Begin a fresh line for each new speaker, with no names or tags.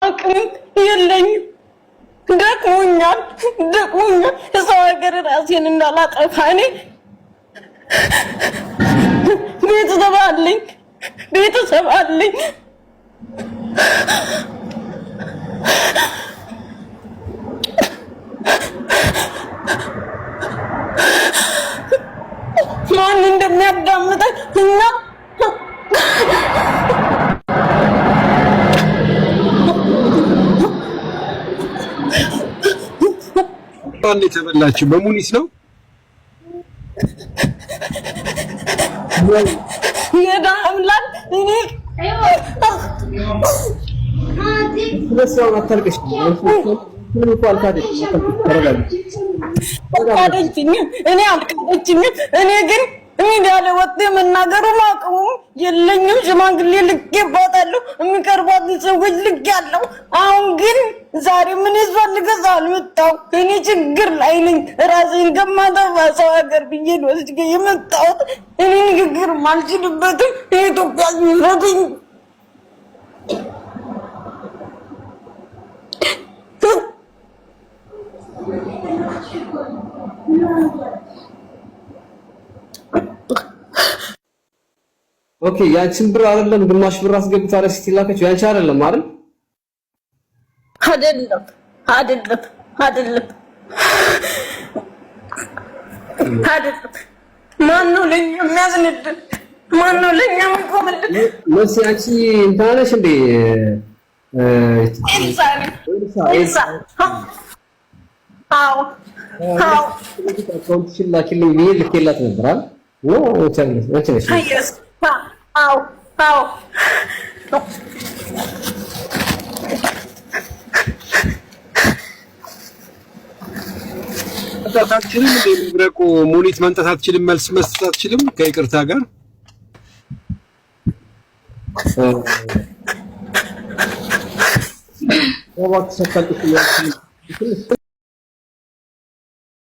አቅም የለኝም። ደክሞኛል። የሰው ሀገር ራሴን እንዳላጠፋ እኔ ቤተሰብ አለኝ። ማን እንደሚያዳምጠኝ እና
ማን የተበላችሁ በሙኒስ ነው?
የዳምላል እኔ
ስለሰው አታልቅሽ። ምን እንኳን
እኔ አልቀረችኝም። እኔ ግን ሚዲያ ላይ ወጥቶ የመናገሩን አቅሙም የለኝም። ሽማግሌ ልኬባታለሁ፣ የሚቀርቧትን ሰዎች ልኬያለሁ። አሁን ግን ዛሬ ምን ያስፈልገው አልመጣሁም። እኔ ችግር ላይ ነኝ። ራሴን ከማጠፋ ሰው ሀገር ብዬ ነው ወስጄ የመጣሁት። እኔ ንግግር አልችልበትም። የኢትዮጵያ ይፍረድኝ።
ኦኬ ያንቺን ብር አይደለም ግማሽ ብር አስገብታለች ስትላከች ያንቺ አይደለም አይደል?
አይደለም ማነው ለኛ የሚያዝንልን? ማነው ለኛ የሚቆምልን?
መሲ አንቺ እንትን አለሽ እንዴ? አዎ አካውንትሽን ላኪልኝ ብዬ ልኬላት ነበር አይደል? አንቺ ነሽ?
አዎ
አታችልም እንደ መብረቁ ሙኒት መንጠት አትችልም፣ መልስ መስጠት አትችልም። ከይቅርታ ጋር
ወባክ ሰጣልኩ